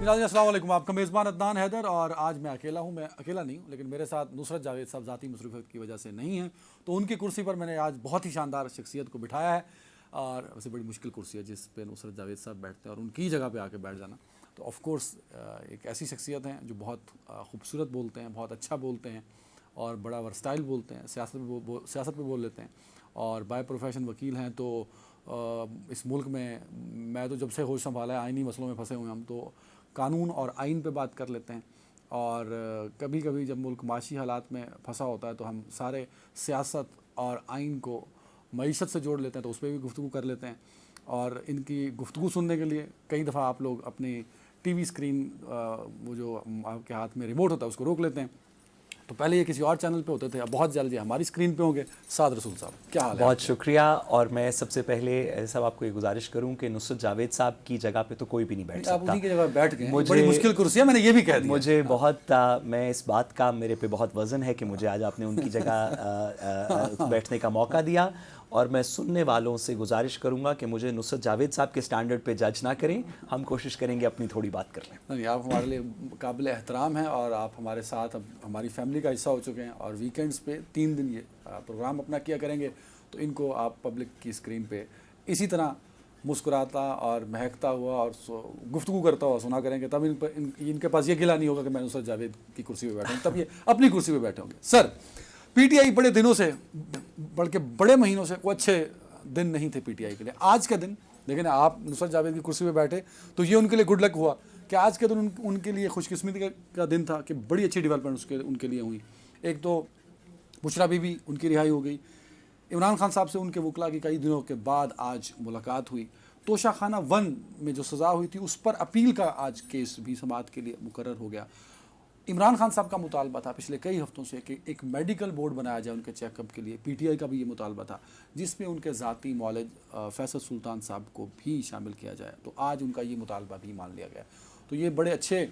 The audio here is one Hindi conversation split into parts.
नाज़रीन अस्सलाम वालेकुम, आपका मेज़बान अदनान हैदर और आज मैं अकेला हूँ। मैं अकेला नहीं हूँ, लेकिन मेरे साथ नुसरत जावेद साहब ज़ाती मसरूफ़ियत की वजह से नहीं हैं, तो उनकी कुर्सी पर मैंने आज बहुत ही शानदार शख्सियत को बिठाया है। और वैसे बड़ी मुश्किल कुर्सी है जिस पे नुसरत जावेद साहब बैठते हैं, और उनकी जगह पे आके बैठ जाना तो ऑफ़ कोर्स एक ऐसी शख्सियत हैं जो बहुत खूबसूरत बोलते हैं, बहुत अच्छा बोलते हैं और बड़ा वर्सटाइल बोलते हैं, सियासत पे बोल लेते हैं और बाय प्रोफेशन वकील हैं। तो इस मुल्क में मैं तो जब से होश संभाला है आइनी मसलों में फंसे हुए हम तो कानून और आइन पे बात कर लेते हैं, और कभी कभी जब मुल्क माशी हालात में फंसा होता है तो हम सारे सियासत और आइन को मईशत से जोड़ लेते हैं, तो उस पर भी गुफ्तगू कर लेते हैं। और इनकी गुफ्तगू सुनने के लिए कई दफ़ा आप लोग अपनी टीवी स्क्रीन वो जो आपके हाथ में रिमोट होता है उसको रोक लेते हैं। तो पहले ये किसी और चैनल पे होते थे, अब बहुत जल्दी हमारी स्क्रीन पे होंगे। साद रसूल साहब, क्या हाल है? बहुत शुक्रिया। और मैं सबसे पहले सब आपको ये गुजारिश करूं कि नुसरत जावेद साहब की जगह पे तो कोई भी नहीं बैठ सकता। आप उन्हीं की जगह बैठ गए, मुझे बड़ी मुश्किल कुर्सी है, मैंने ये भी कह दिया। मुझे बहुत मैं इस बात का मेरे पे बहुत वज़न है कि मुझे आज आपने उनकी जगह बैठने का मौका दिया, और मैं सुनने वालों से गुजारिश करूंगा कि मुझे नुसरत जावेद साहब के स्टैंडर्ड पे जज ना करें। हम कोशिश करेंगे अपनी थोड़ी बात कर लें। नहीं, आप हमारे लिए काबिल एहतराम हैं और आप हमारे साथ अब हमारी फैमिली का हिस्सा हो चुके हैं, और वीकेंड्स पे 3 दिन ये प्रोग्राम अपना किया करेंगे, तो इनको आप पब्लिक की स्क्रीन पे इसी तरह मुस्कुराता और महकता हुआ और गुफ्तगू करता हुआ सुना करेंगे। तब इनके पास ये गिला नहीं होगा कि मैं नुसरत जावेद की कुर्सी पे बैठा हूँ, तब ये अपनी कुर्सी पे बैठे होंगे। सर, पीटीआई बड़े दिनों से, बल्कि बड़े महीनों से कोई अच्छे दिन नहीं थे पीटीआई के लिए। आज के दिन लेकिन आप नुसरत जावेद की कुर्सी पे बैठे तो ये उनके लिए गुड लक हुआ कि आज के दिन उनके लिए खुशकिस्मती का दिन था कि बड़ी अच्छी डेवलपमेंट उनके लिए हुई। एक तो बुशरा बीबी, उनकी रिहाई हो गई। इमरान खान साहब से उनके वकला की कई दिनों के बाद आज मुलाकात हुई। तोशा खाना 1 में जो सज़ा हुई थी उस पर अपील का आज केस भी समाअत के लिए मुकर्रर हो गया। इमरान खान साहब का मुतालबा था पिछले कई हफ्तों से कि एक मेडिकल बोर्ड बनाया जाए उनके चेकअप के लिए। पीटीआई का भी ये मुतालबा था जिसमें उनके ज़ाती मौलिद फैसल सुल्तान साहब को भी शामिल किया जाए, तो आज उनका ये मुतालबा भी मान लिया गया। तो ये बड़े अच्छे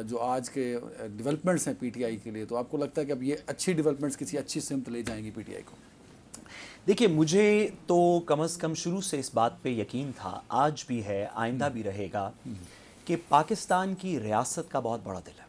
जो आज के डेवलपमेंट्स हैं पीटीआई के लिए। तो आपको लगता है कि अब ये अच्छी डेवलपमेंट्स किसी अच्छी सिमत ले जाएंगी पीटीआई को? देखिए, मुझे तो कम से कम शुरू से इस बात पे यकीन था, आज भी है, आइंदा भी रहेगा, कि पाकिस्तान की रियासत का बहुत बड़ा दिल है।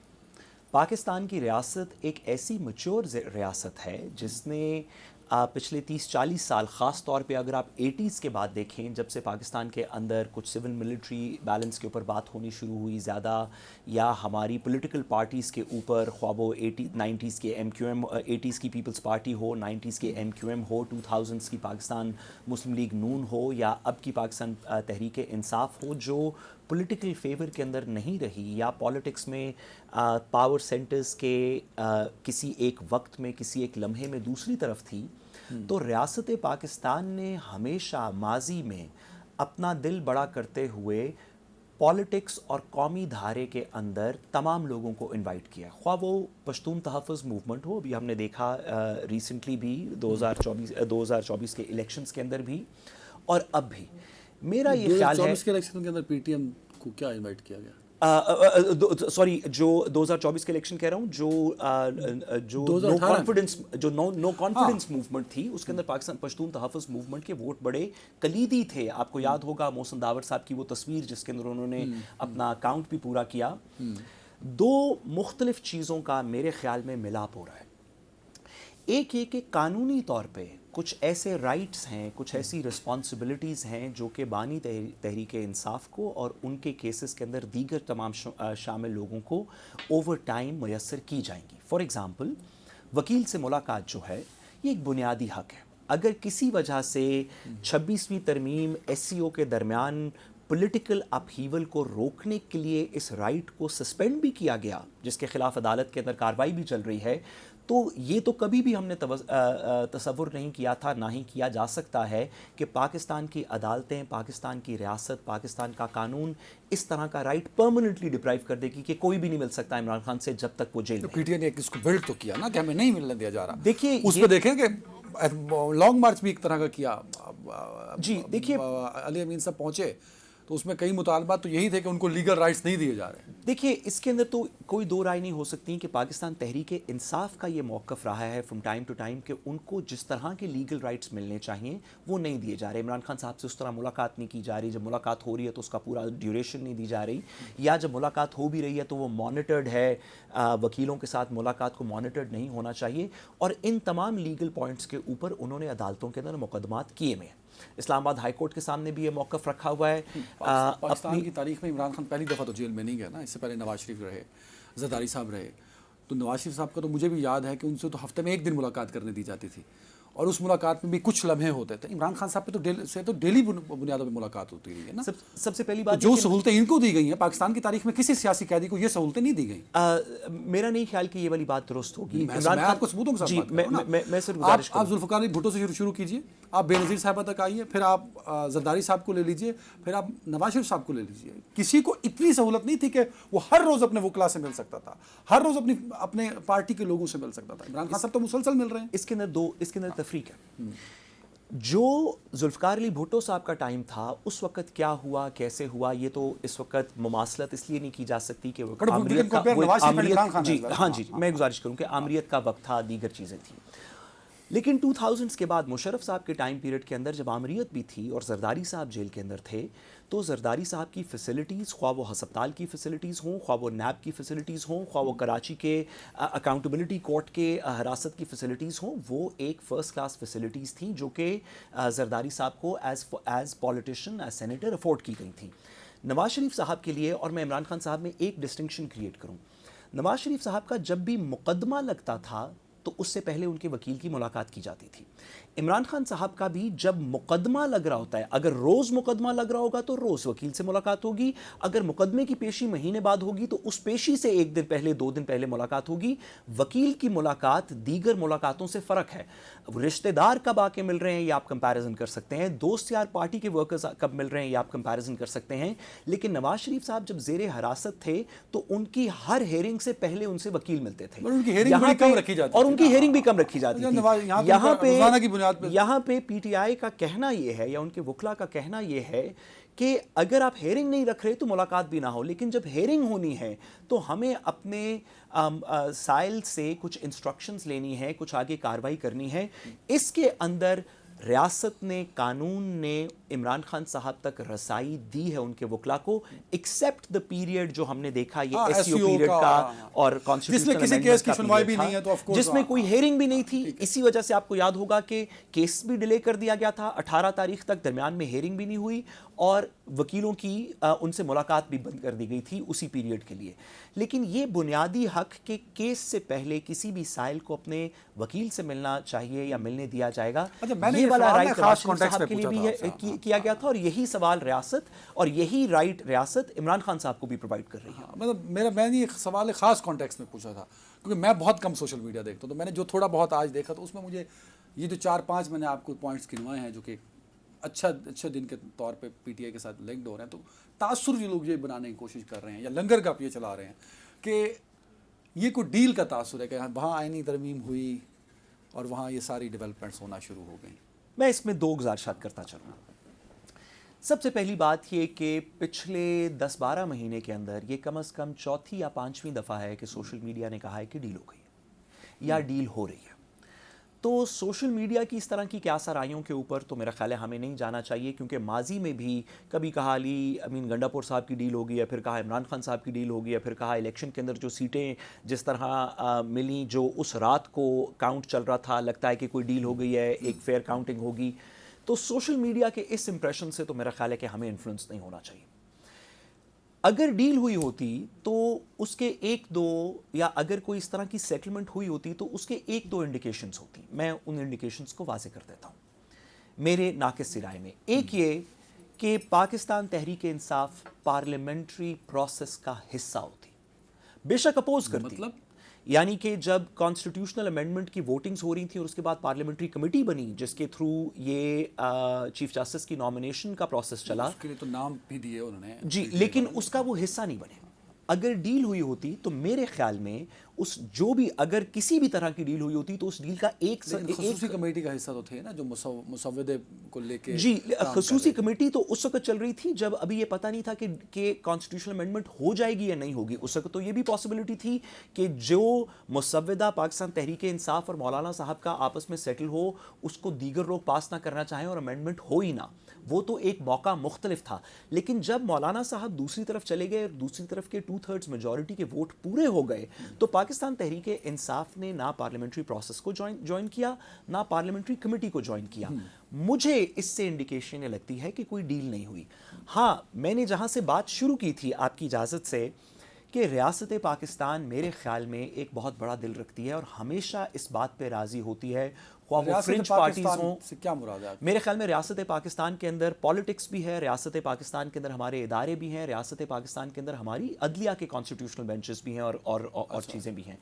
पाकिस्तान की रियासत एक ऐसी मैच्योर रियासत है जिसने पिछले 30-40 साल, ख़ास तौर पे अगर आप 80s के बाद देखें, जब से पाकिस्तान के अंदर कुछ सिविल मिलिट्री बैलेंस के ऊपर बात होनी शुरू हुई ज़्यादा, या हमारी पॉलिटिकल पार्टीज़ के ऊपर, ख्वाह वो 90s के MQM, 80s की पीपल्स पार्टी हो, 90s के MQM हो, 2000s की पाकिस्तान मुस्लिम लीग नून हो, या अब की पाकिस्तान तहरीक इंसाफ हो, जो पॉलिटिकल फेवर के अंदर नहीं रही, या पॉलिटिक्स में पावर सेंटर्स के किसी एक वक्त में, किसी एक लम्हे में दूसरी तरफ थी, तो रियासत पाकिस्तान ने हमेशा माजी में अपना दिल बड़ा करते हुए पॉलिटिक्स और कौमी धारे के अंदर तमाम लोगों को इनवाइट किया। ख्वाह वो पश्तून तहफ़्फ़ुज़ मूवमेंट हो, अभी हमने देखा रिसेंटली भी 2024 के इलेक्शंस के अंदर भी, और अब भी। मेरा ये ख्याल है 2024 के इलेक्शन के अंदर पीटीएम को क्या इनवाइट किया गया? सॉरी, जो 2024 के इलेक्शन कह रहा हूँ, जो नो कॉन्फिडेंस मूवमेंट थी, उसके अंदर पाकिस्तान पश्तून तहफ़्फ़ुज़ मूवमेंट के वोट बड़े कलीदी थे। आपको याद होगा मोहसिन दावर साहब की वो तस्वीर जिसके अंदर उन्होंने अपना अकाउंट भी पूरा किया। 2 मुख्तलिफ चीज़ों का मेरे ख्याल में मिलाप हो रहा है। एक ये कि कानूनी तौर पे कुछ ऐसे राइट्स हैं, कुछ ऐसी रिस्पॉन्सिबिलिटीज़ हैं जो कि बानी तहरीक इंसाफ को और उनके केसेस के अंदर दीगर तमाम शामिल लोगों को ओवर टाइम मैसर की जाएंगी। फॉर एग्ज़ाम्पल, वकील से मुलाकात जो है, ये एक बुनियादी हक़ है। अगर किसी वजह से 26वीं तरमीम SCO के दरमियान पॉलिटिकल अपहीवल को रोकने के लिए इस राइट को सस्पेंड भी किया गया, जिसके खिलाफ अदालत के अंदर कार्रवाई भी चल रही है, तो ये तो कभी भी हमने तसव्वुर नहीं किया था, ना ही किया जा सकता है कि पाकिस्तान की अदालतें, पाकिस्तान की रियासत, पाकिस्तान का कानून इस तरह का राइट परमानेंटली डिप्राइव कर देगी कि कोई भी नहीं मिल सकता इमरान खान से जब तक वो जेल में। पीटीआई ने इसको बिल्ड तो किया ना कि हमें नहीं मिलने दिया जा रहा। देखिए, उस पर देखें कि लॉन्ग मार्च भी एक तरह का किया। जी, देखिए, अली अमीन साहब पहुंचे तो उसमें कई मुतालबात तो यही थे कि उनको लीगल राइट्स नहीं दिए जा रहे। देखिए, इसके अंदर तो कोई दो राय नहीं हो सकती कि पाकिस्तान तहरीक इंसाफ का ये मौक़िफ़ रहा है फ्रॉम टाइम टू टाइम कि उनको जिस तरह के लीगल राइट्स मिलने चाहिए वो नहीं दिए जा रहे। इमरान खान साहब से उस तरह मुलाकात नहीं की जा रही, जब मुलाकात हो रही है तो उसका पूरा ड्यूरेशन नहीं दी जा रही, या जब मुलाकात हो भी रही है तो वो मॉनिटर्ड है, वकीलों के साथ मुलाकात को मॉनिटर्ड नहीं होना चाहिए। और इन तमाम लीगल पॉइंट्स के ऊपर उन्होंने अदालतों के अंदर मुकदमात किए में। इस्लामाबाद हाई कोर्ट के सामने भी ये मौक़िफ़ रखा हुआ है। पाकिस्तान की तारीख में इमरान खान पहली दफ़ा तो जेल में नहीं गया ना, इससे पहले नवाज शरीफ रहे, जरदारी साहब रहे। तो नवाज शरीफ साहब का तो मुझे भी याद है कि उनसे तो हफ्ते में एक दिन मुलाकात करने दी जाती थी, और उस मुलाकात में भी कुछ लम्हे होते थे। इमरान खान साहब पे तो डेली बुनियादों पर मुलाकात होती रही है ना। सबसे पहली बात, जो सहूलतें इनको दी गई हैं, पाकिस्तान की तारीख में किसी सियासी कैदी को ये सहूलतें नहीं दी गई। मेरा नहीं ख्याल कि ये वाली बात दुरुस्त होगी। मैं आपको सबूतों के साथ बात कर रहा हूं ना। मैं सिर्फ गुजारिश आप जुल्फ़िकार अली भुट्टो से शुरू कीजिए, आप बेनज़ीर साहब तक आइए, फिर आप जरदारी साहब को ले लीजिए, फिर आप नवाज शरीफ साहब को ले लीजिए। किसी को इतनी सहूलत नहीं थी कि वो हर रोज़ अपने वकला से मिल सकता था, हर रोज़ अपने पार्टी के लोगों से मिल सकता था। इमरान खान साहब तो मुसलसल मिल रहे हैं। इसके अंदर तफरीक है। जो जुल्फ़िकार अली भुट्टो साहब का टाइम था, उस वक्त क्या हुआ, कैसे हुआ, ये तो इस वक्त मुमासलत इसलिए नहीं की जा सकती कि मैं गुजारिश करूँ कि आमरीत का वक्त था, दीगर चीज़ें थी। लेकिन 2000s के बाद मुशर्रफ साहब के टाइम पीरियड के अंदर जब आमरीत भी थी और जरदारी साहब जेल के अंदर थे, तो जरदारी साहब की फ़ैसिलिटीज़, ख्वाह वो हस्पताल की फ़ैसिलिटीज़ हों, ख्वाह वो नैब की फ़ैसिलिटीज़ हों, ख्वाह वो कराची के अकाउंटेबिलिटी कोर्ट के हिरासत की फ़ैसिलिटीज़ हों, वो एक फ़र्स्ट क्लास फ़ैसिलिटीज़ थी जो कि जरदारी साहब को as politician, as senator afford की गई थी। नवाज शरीफ साहब के लिए, और मैं इमरान खान साहब में एक डिस्टिंक्शन क्रिएट करूँ, नवाज शरीफ साहब का जब भी मुकदमा लगता था तो उससे पहले उनके वकील की मुलाकात की जाती थी। इमरान खान साहब का भी जब मुकदमा लग रहा होता है, अगर रोज़ मुकदमा लग रहा होगा तो रोज़ वकील से मुलाकात होगी, अगर मुकदमे की पेशी महीने बाद होगी तो उस पेशी से एक दिन पहले, 2 दिन पहले मुलाकात होगी। वकील की मुलाकात दीगर मुलाकातों से फ़र्क है। रिश्तेदार कब आके मिल रहे हैं ये आप कंपैरिजन कर सकते हैं, दोस्त यार पार्टी के वर्कर्स कब मिल रहे हैं ये आप कंपैरिजन कर सकते हैं। लेकिन नवाज शरीफ साहब जब ज़ेरे हिरासत थे तो उनकी हर हेयरिंग से पहले उनसे वकील मिलते थे, और उनकी हेयरिंग भी कम रखी जाती थी, और उनकी हेयरिंग भी कम रखी जाती थी। यहाँ पे पीटीआई का कहना यह है, या उनके वकला का कहना यह है कि अगर आप हेयरिंग नहीं रख रहे तो मुलाकात भी ना हो, लेकिन जब हेयरिंग होनी है तो हमें अपने साइल से कुछ इंस्ट्रक्शंस लेनी है, कुछ आगे कार्रवाई करनी है। इसके अंदर रियासत ने, कानून ने इमरान खान साहब तक रसाई दी है उनके वकला को, एक्सेप्ट द पीरियड जो हमने देखा ये एससीओ पीरियड का और कॉन्स्टिट्यूशनल किसी केस की सुनवाई भी नहीं है, तो ऑफ कोर्स जिसमें कोई हेयरिंग भी नहीं थी। इसी वजह से आपको याद होगा कि केस भी डिले कर दिया गया था, 18 तारीख तक दरमियान में हेयरिंग भी नहीं हुई, और वकीलों की उनसे मुलाकात भी बंद कर दी गई थी उसी पीरियड के लिए। लेकिन ये बुनियादी हक के केस से पहले किसी भी साइल को अपने वकील से मिलना चाहिए या मिलने दिया जाएगा, ये वाला राइट खास कॉन्टेक्स्ट के लिए भी किया गया था, और यही सवाल रियासत, और यही राइट रियासत इमरान खान साहब को भी प्रोवाइड कर रही है। मतलब मैंने ये सवाल खास कॉन्टेक्स्ट में पूछा था, क्योंकि मैं बहुत कम सोशल मीडिया देखता हूँ, तो मैंने जो थोड़ा बहुत आज देखा तो उसमें मुझे ये जो 4-5 मैंने आपको पॉइंट्स गिनवाए हैं जो कि अच्छे दिन के तौर पे पीटीआई के साथ लिंक्ड हो रहे हैं, तो तासुर जो लोग ये बनाने की कोशिश कर रहे हैं या लंगर का ये चला रहे हैं कि ये कोई डील का तासुर है कि वहाँ आईनी तरमीम हुई और वहाँ ये सारी डेवलपमेंट्स होना शुरू हो गई। मैं इसमें 2 गुजारिशात करता चलूँगा। सबसे पहली बात ये कि पिछले 10-12 महीने के अंदर ये कम से कम 4थी या 5वीं दफ़ा है कि सोशल मीडिया ने कहा है कि डील हो गई है या डील हो रही है। तो सोशल मीडिया की इस तरह की क्या सराइयों के ऊपर तो मेरा ख्याल है हमें नहीं जाना चाहिए, क्योंकि माजी में भी कभी कहा अली अमीन गंडापुर साहब की डील होगी, या फिर कहा इमरान खान साहब की डील होगी, या फिर कहा इलेक्शन के अंदर जो सीटें जिस तरह मिली, जो उस रात को काउंट चल रहा था, लगता है कि कोई डील हो गई है, एक फेयर काउंटिंग होगी। तो सोशल मीडिया के इस इंप्रेशन से तो मेरा ख्याल है कि हमें इन्फ्लुएंस नहीं होना चाहिए। अगर डील हुई होती तो उसके 1-2, या अगर कोई इस तरह की सेटलमेंट हुई होती तो उसके 1-2 इंडिकेशंस होती। मैं उन इंडिकेशंस को वाज़े कर देता हूँ मेरे नाक़िस सी राय में। एक ये कि पाकिस्तान तहरीक इंसाफ पार्लियामेंट्री प्रोसेस का हिस्सा होती, बेशक अपोज करती, मतलब यानी कि जब कॉन्स्टिट्यूशनल अमेंडमेंट की वोटिंग्स हो रही थी और उसके बाद पार्लियामेंट्री कमेटी बनी जिसके थ्रू ये चीफ जस्टिस की नॉमिनेशन का प्रोसेस चला, उसके लिए तो नाम भी दिए उन्होंने जी, लेकिन उसका वो हिस्सा नहीं बने। अगर डील हुई होती तो मेरे ख्याल में उस जो भी अगर किसी भी तरह की डील हुई होती तो उस डील का खसूसी कमेटी का हिस्सा तो थे ना, जो मुसव्वदे को लेके जी, खसूसी कमेटी तो उस वक्त चल रही थी जब अभी ये पता नहीं था कि कॉन्स्टिट्यूशनल अमेंडमेंट हो जाएगी या नहीं होगी। उस वक्त तो ये भी पॉसिबिलिटी थी कि जो मुसव्वदा पाकिस्तान तहरीक इंसाफ और मौलाना साहब का आपस में सेटल हो, उसको दीगर लोग पास ना करना चाहें और अमेंडमेंट हो ही ना, वो तो एक मौका मुख्तलिफ था। लेकिन जब मौलाना साहब दूसरी तरफ चले गए और दूसरी तरफ के 2/3 मेजॉरिटी के वोट पूरे हो गए, तो पाकिस्तान तहरीक इंसाफ ने ना पार्लियामेंट्री प्रोसेस को ज्वाइन किया, ना पार्लियामेंट्री कमेटी को ज्वाइन किया। मुझे इससे इंडिकेशन ये लगती है कि कोई डील नहीं हुई। हाँ, मैंने जहां से बात शुरू की थी आपकी इजाज़त से कि रियासत पाकिस्तान मेरे ख्याल में एक बहुत बड़ा दिल रखती है और हमेशा इस बात पे राज़ी होती है, ख्वाह वो फ्रिंज पार्टीज हों। से क्या मुराद है? मेरे ख्याल में रियासत पाकिस्तान के अंदर पॉलिटिक्स भी है, रियासत पाकिस्तान के अंदर हमारे इदारे भी हैं, रियासत पाकिस्तान के अंदर हमारी अदलिया के कॉन्स्टिट्यूशनल बेंचेस भी हैं और चीज़ें भी हैं।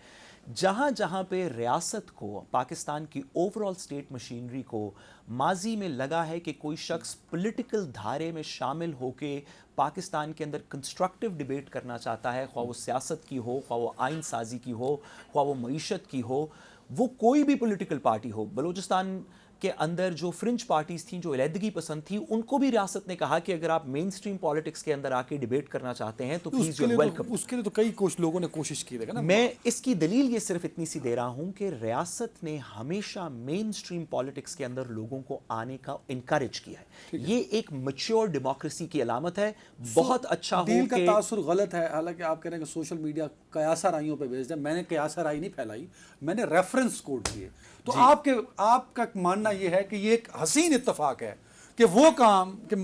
जहाँ जहाँ पे रियासत को, पाकिस्तान की ओवरऑल स्टेट मशीनरी को माजी में लगा है कि कोई शख्स पॉलिटिकल धारे में शामिल होके पाकिस्तान के अंदर कंस्ट्रक्टिव डिबेट करना चाहता है, ख्वाह वो सियासत की हो, ख्वाह वो आइन साजी की हो, ख्वाह वो मईशत की हो, वो कोई भी पॉलिटिकल पार्टी हो। बलूचिस्तान के अंदर जो फ्रिंज पार्टीज थी, जो अलहदगी पसंद थी, उनको भी रियासत ने कहा कि अगर आप मेन स्ट्रीम पॉलिटिक्स के अंदर आके डिबेट करना चाहते हैं तो प्लीज यू वेलकम। उसके लिए तो कई कुछ लोगों ने कोशिश की है ना। मैं इसकी दलील ये सिर्फ इतनी सी दे रहा हूं कि रियासत ने हमेशा मेन स्ट्रीम पॉलिटिक्स के अंदर लोगों को आने का इनकरेज किया है। ये एक मैच्योर डेमोक्रेसी की अलामत है। बहुत अच्छा हो डील का तासुर गलत है। हालांकि आप कह रहे हैं कि सोशल मीडिया कयासा राइयों पे भेज दिया, मैंने कयासा राई नहीं फैलाई, मैंने रेफरेंस कोड दिए। तो आपका मानना यह है कि ये एक हसीन इत्तेफाक है कि वो काम कि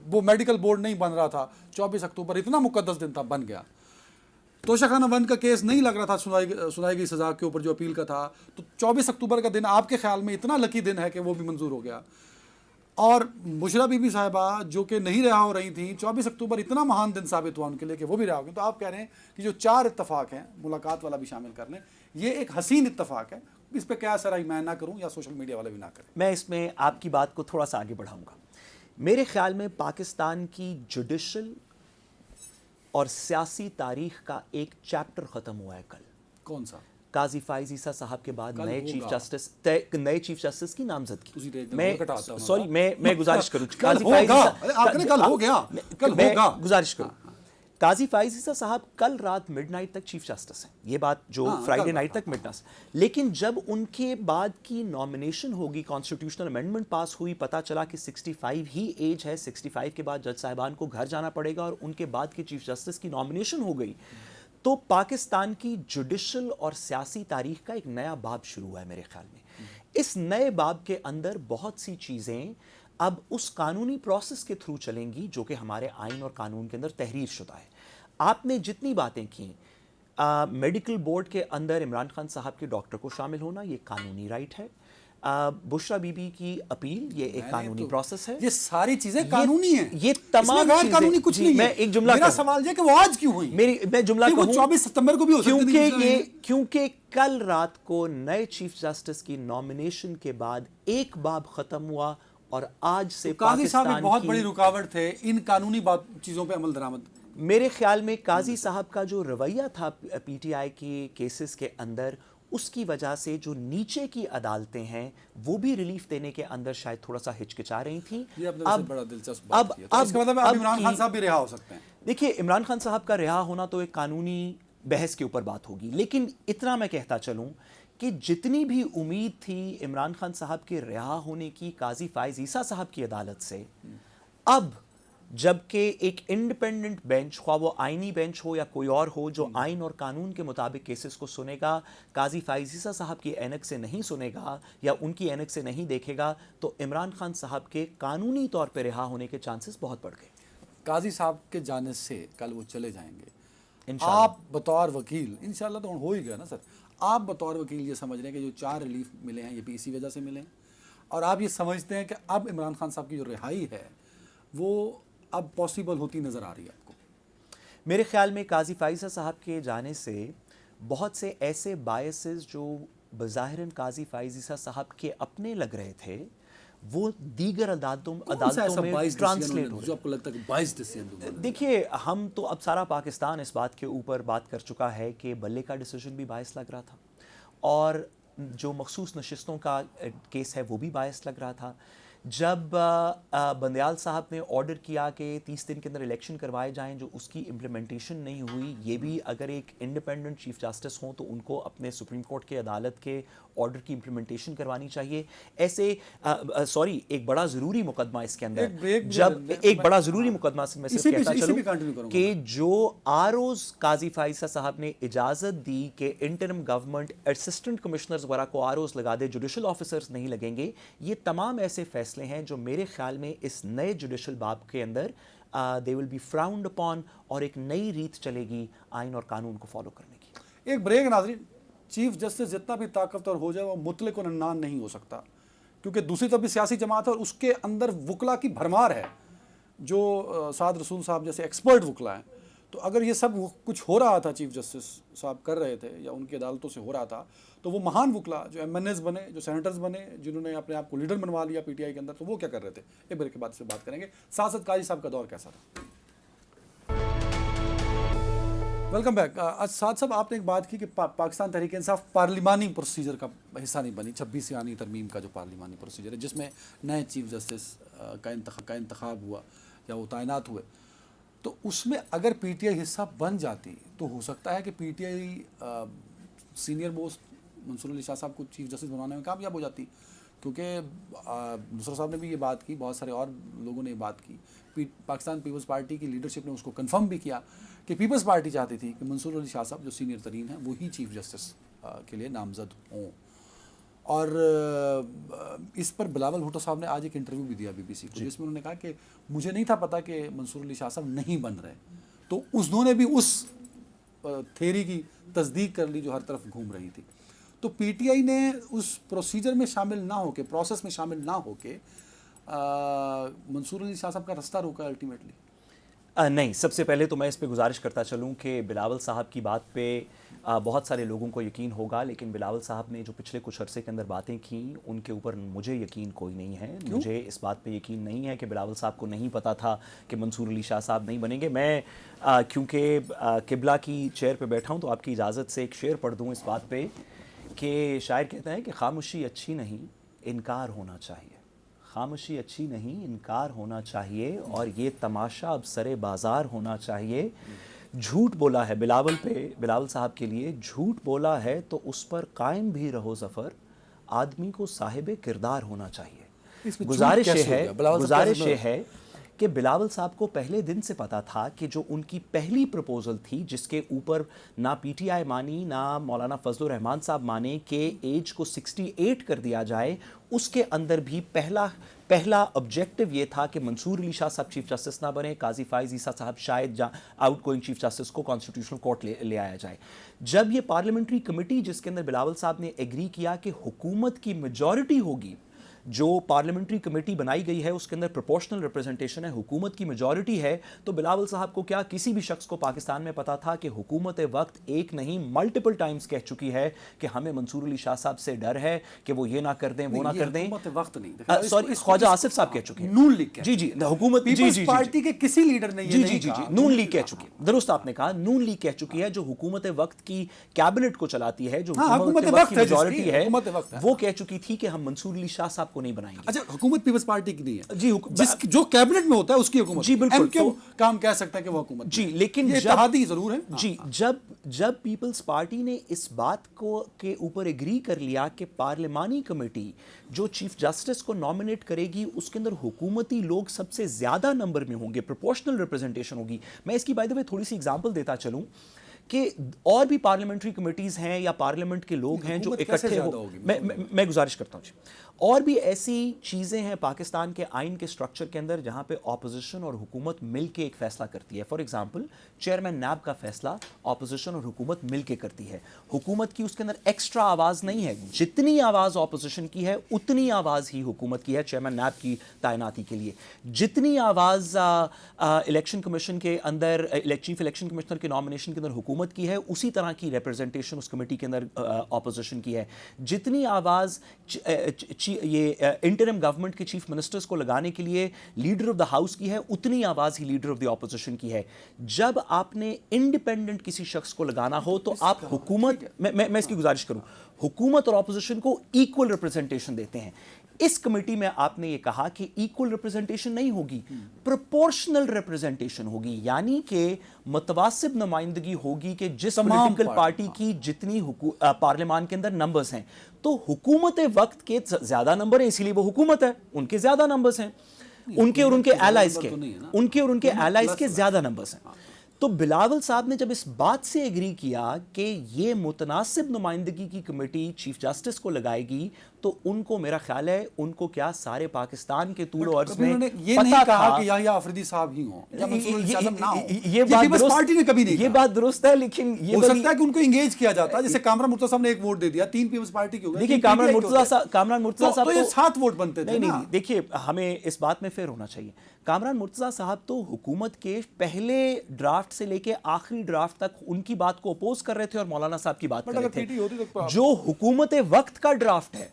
वो मेडिकल बोर्ड नहीं बन रहा था, 24 अक्टूबर इतना मुकद्दस दिन था, बन गया। तोशाखाना बंद का केस नहीं लग रहा था सुनाई गई सजा के ऊपर जो अपील का था, तो 24 अक्टूबर का दिन आपके ख्याल में इतना लकी दिन है कि वो भी मंजूर हो गया। और बुशरा बीबी साहिबा जो कि नहीं रहा हो रही थी, 24 अक्टूबर इतना महान दिन साबित हुआ उनके लिए कि वो भी रहा हो गई। तो आप कह रहे हैं कि जो 4 इत्तफाक हैं, मुलाकात वाला भी शामिल कर लें, ये एक हसीन इत्तफाक है, इस पर क्या सराई मैं ना करूं या सोशल मीडिया वाले भी ना करें। मैं इसमें आपकी बात को थोड़ा सा आगे बढ़ाऊंगा। मेरे ख्याल में पाकिस्तान की जुडिशल और सियासी तारीख का एक चैप्टर खत्म हुआ है कल। कौन सा? काजी फाइज ईसा साहब के बाद नए चीफ जस्टिस की नामजदगी। मैं गुजारिश करूं, काजी फाइज ईसा साहब कल रात मिडनाइट तक चीफ जस्टिस हैं, ये बात जो फ्राइडे नाइट तक मिडनाइट। लेकिन जब उनके बाद की नॉमिनेशन होगी, कॉन्स्टिट्यूशनल अमेंडमेंट पास हुई, पता चला कि 65 ही एज है, 65 के बाद जज साहिबान को घर जाना पड़ेगा और उनके बाद की चीफ जस्टिस की नॉमिनेशन हो गई, तो पाकिस्तान की जुडिशल और सियासी तारीख का एक नया बाब शुरू हुआ है मेरे ख्याल में। इस नए बाब के अंदर बहुत सी चीज़ें अब उस कानूनी प्रोसेस के थ्रू चलेंगी जो कि हमारे आइन और कानून के अंदर तहरीर शुदा है। आपने जितनी बातें की, मेडिकल बोर्ड के अंदर इमरान खान साहब के डॉक्टर को शामिल होना, ये कानूनी राइट है। बुशरा बीबी की अपील, ये एक कानूनी प्रोसेस है। ये सारी चीजें कानूनी हैं। ये तमाम गैर कानूनी कुछ नहीं है। मैं एक जुमला, मेरा सवाल ये कि वो आज क्यों हुई? मैं जुमला कहूं, 24 सितंबर को भी हो सकती है। क्योंकि कल रात को नए चीफ जस्टिस की नॉमिनेशन के बाद एक बाब खत्म हुआ और आज से काजी साहब एक बहुत बड़ी रुकावट थे इन कानूनी चीजों पे अमल दरामद। मेरे ख्याल में काजी साहब का जो रवैया था पीटीआई के केसेस के अंदर, उसकी वजह से जो नीचे की अदालतें हैं वो भी रिलीफ देने के अंदर शायद थोड़ा सा हिचकिचा रही थी। अब बड़ा दिलचस्प बात है। तो इसका मतलब अब इमरान खान साहब भी रिहा हो सकते हैं। देखिए, इमरान खान साहब का रिहा होना तो एक कानूनी बहस के ऊपर बात होगी, लेकिन इतना मैं कहता चलूं कि जितनी भी उम्मीद थी इमरान खान साहब के रिहा होने की काजी फाइज ईसा साहब की अदालत से, अब जबकि एक इंडिपेंडेंट बेंच, ख्वाह वो आइनी बेंच हो या कोई और हो, जो आइन और कानून के मुताबिक केसेस को सुनेगा, काजी फाइज ईसा साहब की ऐनक से नहीं सुनेगा या उनकी ऐनक से नहीं देखेगा, तो इमरान खान साहब के कानूनी तौर पर रिहा होने के चांसेस बहुत बढ़ गए। काजी साहब के जाने से कल वो चले जाएंगे, आप बतौर वकील, इंशाल्लाह तो हो ही गया ना सर, आप बतौर वकील ये समझ रहे हैं कि जो 4 रिलीफ मिले हैं ये भी इसी वजह से मिले हैं, और आप ये समझते हैं कि अब इमरान खान साहब की जो रिहाई है वो अब पॉसिबल होती नज़र आ रही है आपको? मेरे ख्याल में काजी फाइजा साहब के जाने से बहुत से ऐसे बायसेस जो बज़ाहिरन काजी फाइजा साहब के अपने लग रहे थे, वो दीगर अदालतों में ट्रांसलेट हो। जो आपको लगता है कि 22 डिसीजन? देखिए, हम तो अब सारा पाकिस्तान इस बात के ऊपर बात कर चुका है कि बल्ले का डिसीजन भी बायस लग रहा था, और जो मखसूस नशिस्तों का केस है वो भी बायस लग रहा था। जब बंदयाल साहब ने ऑर्डर किया कि 30 दिन के अंदर इलेक्शन करवाए जाएं, जो उसकी इम्प्लीमेंटेशन नहीं हुई, ये भी अगर एक इंडिपेंडेंट चीफ जस्टिस हों तो उनको अपने सुप्रीम कोर्ट के अदालत के ऑर्डर की इम्प्लीमेंटेशन करवानी चाहिए। ऐसे सॉरी, एक बड़ा ज़रूरी मुकदमा इसके अंदर, जब एक बड़ा ज़रूरी मुकदमा से मैं सिर्फ कहता चलूं कि जो आरओज काजी फाइसा साहब ने इजाज़त दी कि इंटरिम गवर्नमेंट असिस्टेंट कमिश्नर्स वगैरह को आरओज लगा दे, जुडिशल ऑफिसर्स नहीं लगेंगे, ये तमाम ऐसे फैसले हैं जो मेरे ख्याल में इस नए जुडिशल बाब के अंदर they will be frowned upon, और एक नई रीत चलेगी आइन और कानून को फॉलो करने की। एक ब्रेक नाज़रीन। चीफ जस्टिस जितना भी ताकतवर हो जाए वो मुतलक और नन्नान नहीं हो सकता, क्योंकि दूसरी तरफ भी सियासी जमात है और उसके अंदर वकला की भरमार है, जो साद रसूल साहब जैसे एक्सपर्ट वकला हैं। तो अगर ये सब कुछ हो रहा था, चीफ जस्टिस साहब कर रहे थे या उनकी अदालतों से हो रहा था, तो वो महान वकला जो MNAs बने, जो सेनेटर्स बने, जिन्होंने अपने आप को लीडर बनवा लिया PTI के अंदर, तो वो क्या कर रहे थे? एक ब्रेक के बाद से बात करेंगे। साथ साथ काजी साहब का दौर कैसा था? Welcome back. आज साथ साहब आपने एक बात की कि पाकिस्तान तहरीक इंसाफ पार्लिमानी प्रोसीजर का हिस्सा नहीं बनी, 26 यानी तरमीम का जो पार्लिमानी प्रोसीजर है, जिसमें नए चीफ जस्टिस का इंतखाब हुआ या वो तैनात हुए, तो उसमें अगर PTI हिस्सा बन जाती तो हो सकता है कि PTI senior most Mansoor Ali Shah साहब को चीफ जस्टिस बनाने में कामयाब हो जाती, क्योंकि नुसरत साहब ने भी ये बात की, बहुत सारे और लोगों ने ये बात की, पाकिस्तान पीपल्स पार्टी की लीडरशिप ने उसको कंफर्म भी किया कि पीपल्स पार्टी चाहती थी कि मंसूर अली शाह साहब जो सीनियर तरीन हैं वो ही चीफ जस्टिस के लिए नामजद हों। और इस पर बिलावल भुट्टो साहब ने आज एक इंटरव्यू भी दिया BBC को, जिसमें उन्होंने कहा कि मुझे नहीं था पता कि मंसूर अली शाह साहब नहीं बन रहे, तो उन्होंने भी उस थ्योरी की तस्दीक कर ली जो हर तरफ घूम रही थी। तो PTI ने उस प्रोसीजर में शामिल ना होके, प्रोसेस में शामिल ना होके मंसूर अली शाह साहब का रास्ता रोका अल्टीमेटली। नहीं, सबसे पहले तो मैं इस पे गुजारिश करता चलूँ कि बिलावल साहब की बात पे बहुत सारे लोगों को यकीन होगा, लेकिन बिलावल साहब ने जो पिछले कुछ अरसे के अंदर बातें की उनके ऊपर मुझे यकीन कोई नहीं है। मुझे इस बात पे यकीन नहीं है कि बिलावल साहब को नहीं पता था कि मंसूर अली शाह साहब नहीं बनेंगे। मैं क्योंकि किबला की चेयर पे बैठा हूँ तो आपकी इजाज़त से एक शेर पढ़ दूँ इस बात पे कि शायर कहता है कि खामोशी अच्छी नहीं, इनकार होना चाहिए। खामोशी अच्छी नहीं, इनकार होना चाहिए, और ये तमाशा अब सरे बाज़ार होना चाहिए। झूठ बोला है बिलावल पे, बिलावल साहब के लिए झूठ बोला है तो उस पर कायम भी रहो ज़फ़र, आदमी को साहिब किरदार होना चाहिए। गुजारिश ये है कि बिलावल साहब को पहले दिन से पता था कि जो उनकी पहली प्रपोजल थी, जिसके ऊपर ना PTI मानी ना मौलाना फजलुर रहमान साहब माने कि एज को 68 कर दिया जाए, उसके अंदर भी पहला ऑब्जेक्टिव ये था कि मंसूर अली शाह साहब चीफ जस्टिस ना बने, काजी फाइज ईसा साहब शायद आउट गोइंग चीफ जस्टिस को कॉन्स्टिट्यूशनल कोर्ट ले आया जाए। जब ये पार्लियामेंट्री कमेटी जिसके अंदर बिलावल साहब ने एग्री किया कि हुकूमत की मेजॉरिटी होगी, जो पार्लियामेंट्री कमेटी बनाई गई है उसके अंदर प्रोपोर्शनल रिप्रेजेंटेशन है, हुकूमत की मेजॉरिटी है, तो बिलावल साहब को क्या, किसी भी शख्स को पाकिस्तान में पता था कि हुकूमत वक्त एक नहीं मल्टीपल टाइम्स कह चुकी है कि हमें मंसूर अली शाह साहब से डर है कि वो ये ना कर दें, वो ना कर दें। वक्त नहीं, सॉरी, ख्वाजा आसिफ साहब कह चुके हैं, नून लीग जी हुकूमत पार्टी के किसी लीडर ने जी नून लीग कह चुकी है, दुरुस्त आपने कहा, नून लीग कह चुकी है, जो हुकूमत वक्त की कैबिनेट को चलाती है, जो हुकूमत वक्त की मेजॉरिटी है, वो कह चुकी थी कि हम मंसूर अली शाह साहब को नहीं बनाएंगे। अच्छा, हुकूमत पीपल्स पार्टी की नहीं है जी, जो कैबिनेट में होता है उसकी हुकूमत। जी बिल्कुल, क्यों काम कह सकता है कि वो हुकूमत जी, लेकिन इत्तेहादी जरूर है जी। जब पीपल्स पार्टी ने इस बात को के ऊपर एग्री कर लिया कि पार्लिमानी कमेटी जो चीफ जस्टिस को नॉमिनेट करेगी उसके अंदर हुकूमती लोग सबसे ज्यादा नंबर में होंगे, प्रोपोर्शनल रिप्रेजेंटेशन होगी। मैं इसकी बाय द वे थोड़ी सी एग्जांपल देता चलूं कि और भी पार्लियामेंट्री कमेटीज हैं या पार्लियामेंट के लोग हैं जो इकट्ठे हो, मैं गुजारिश करता हूं जी, और भी ऐसी चीज़ें हैं पाकिस्तान के आइन के स्ट्रक्चर के अंदर जहां पे ऑपोजिशन और हुकूमत मिल के एक फैसला करती है। फॉर एग्जांपल, चेयरमैन नैब का फैसला ऑपोजिशन और हुकूमत मिल के करती है। हुकूमत की उसके अंदर एक्स्ट्रा आवाज़ नहीं है, जितनी आवाज़ ऑपोजिशन की है उतनी आवाज़ ही हुकूमत की है चेयरमैन नैब की तैनाती के लिए। जितनी आवाज़ इलेक्शन कमीशन के अंदर, चीफ इलेक्शन कमिश्नर के नॉमिनेशन के अंदर हुकूमत की है, उसी तरह की रिप्रेजेंटेशन उस कमेटी के अंदर ऑपोजिशन की है। जितनी आवाज़ ये इंटरिम गवर्नमेंट के चीफ मिनिस्टर्स को लगाने के लिए लीडर ऑफ द हाउस की है, उतनी आवाज ही लीडर ऑफ द ऑपोजिशन की है। जब आपने इंडिपेंडेंट किसी शख्स को लगाना हो तो आप हुकूमत, मैं इसकी गुजारिश करूं, हुकूमत और ऑपोजिशन को इक्वल रिप्रेजेंटेशन देते हैं। इस कमेटी में आपने ये कहा कि इक्वल रिप्रेजेंटेशन नहीं होगी, प्रोपोर्शनल रिप्रेजेंटेशन होगी, यानी कि मुतवासिब नुमाइंदगी होगी कि जिस पॉलिटिकल पार्टी की जितनी पार्लियामान के अंदर नंबर्स हैं, तो हुकूमत वक्त के ज्यादा नंबर हैं, इसीलिए वो हुकूमत है, उनके ज्यादा नंबर्स हैं, उनके और उनके एलाइज के ज्यादा नंबर्स हैं। तो बिलावल साहब ने जब इस बात से एग्री किया कि ये मुतनासिब नुमाइंदगी की कमेटी चीफ जस्टिस को लगाएगी, तो उनको, मेरा ख्याल है, उनको क्या सारे पाकिस्तान के तूल अर्ज में ये नहीं कहा कि याहिया अफरीदी साहब ही हों या मंसूर अली शाह साहब ना हों। ये बात पार्टी ने कभी नहीं कहा। ये बात दुरुस्त है, लेकिन ये हो सकता है कि उनको एंगेज किया जाता है, जैसे कामरान मुर्तजा साहब ने एक वोट दे दिया, 3 पीपल्स पार्टी के हो गए। देखिए कामरान मुर्तजा साहब तो ये 7 वोट बनते थे। नहीं, देखिए हमें इस बात में फेयर होना चाहिए। कामरान मुर्तजा साहब तो हुकूमत के पहले ड्राफ्ट से लेके आखिरी ड्राफ्ट तक उनकी बात को अपोज कर रहे थे और मौलाना साहब की बात कर रहे थे। जो हुकूमत वक्त का ड्राफ्ट है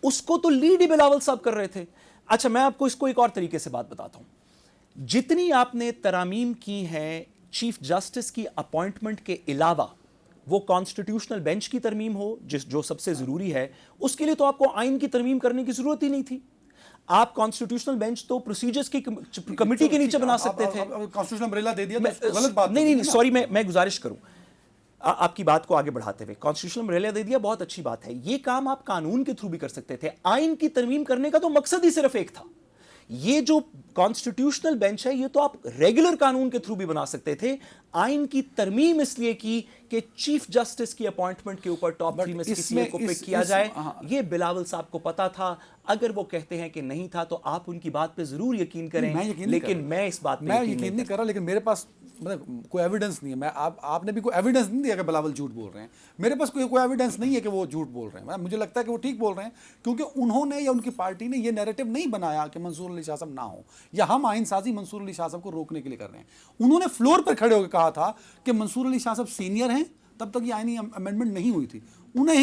उसको तो लीड ही बिलावल साहब कर रहे थे। अच्छा, मैं आपको इसको एक और तरीके से बात बताता हूं। जितनी आपने तरामीम की हैं चीफ जस्टिस की अपॉइंटमेंट के अलावा, वो कॉन्स्टिट्यूशनल बेंच की तरमीम हो जो सबसे जरूरी है, उसके लिए तो आपको आइन की तरमीम करने की जरूरत ही नहीं थी। आप कॉन्स्टिट्यूशनल बेंच तो प्रोसीजर्स की कमेटी के नीचे बना सकते थे। कॉन्स्टिट्यूशनल अम्ब्रेला दे दिया तो गलत बात नहीं, सॉरी, मैं गुजारिश करूं आपकी बात को आगे बढ़ाते हुए। कॉन्स्टिट्यूशनल अम्ब्रेला दे दिया, बहुत अच्छी बात है। ये काम आप कानून के थ्रू भी कर सकते थे। आइन की तरमीम करने का तो मकसद ही सिर्फ एक था। ये जो कॉन्स्टिट्यूशनल बेंच है, ये तो आप रेगुलर कानून के थ्रू भी बना सकते थे। आइन की तरमीम इसलिए की कि चीफ जस्टिस की अपॉइंटमेंट के ऊपर टॉप 3 में से किसी एक को पिक किया जाए। ये बिलावल साहब को पता था। अगर वो कहते हैं कि नहीं था तो आप उनकी बात पे जरूर यकीन करें, लेकिन मैं इस बात पे यकीन नहीं कर रहा। लेकिन मेरे पास मतलब कोई एविडेंस नहीं है। मैं आपने भी कोई एविडेंस नहीं दिया कि बिलावल झूठ बोल रहे हैं। मेरे पास कोई एविडेंस नहीं है कि वो झूठ बोल रहे हैं। मुझे लगता है कि वो ठीक बोल रहे हैं, क्योंकि उन्होंने या उनकी पार्टी ने ये नैरेटिव नहीं बनाया कि मंसूर अली शाह साहब ना हो, या हम आइन साजी मंसूर अली शाह साहब को रोकने के लिए कर रहे हैं। उन्होंने फ्लोर पर खड़े होकर कहा था कि मंसूर अली शाह साहब सीनियर हैं, तब तक ये आईनी अमेंडमेंट नहीं हुई थी, उन्हें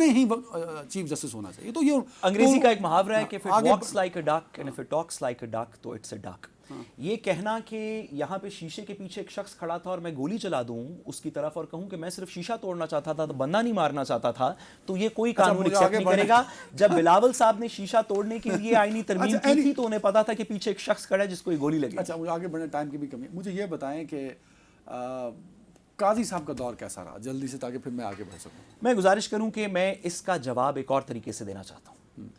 ही चीफ जस्टिस होना चाहिए। तो ये अंग्रेजी का एक मुहावरा है कि if it walks like a duck and if it talks like a duck तो it's a duck। ये कहना कि यहाँ पे शीशे के पीछे एक शख्स खड़ा था और मैं गोली चला दूं उसकी तरफ और कहूं कि मैं सिर्फ शीशा तोड़ना चाहता था, तो बंदा नहीं मारना चाहता था, तो ये कोई कानून एक्सेप्ट नहीं करेगा। जब बिलावल साहब ने शीशा तोड़ने के लिए आईनी तरमीम की थी तो उन्हें पता था कि पीछे एक शख्स खड़ा है जिसको ये गोली लगी। अच्छा, मुझे आगे बढ़ने टाइम की भी कमी। मुझे ये बताएं कि काजी साहब का दौर कैसा रहा जल्दी से, ताकि फिर मैं आगे बढ़ सकूं। मैं गुजारिश करूं कि मैं इसका जवाब एक और तरीके से देना चाहता हूं।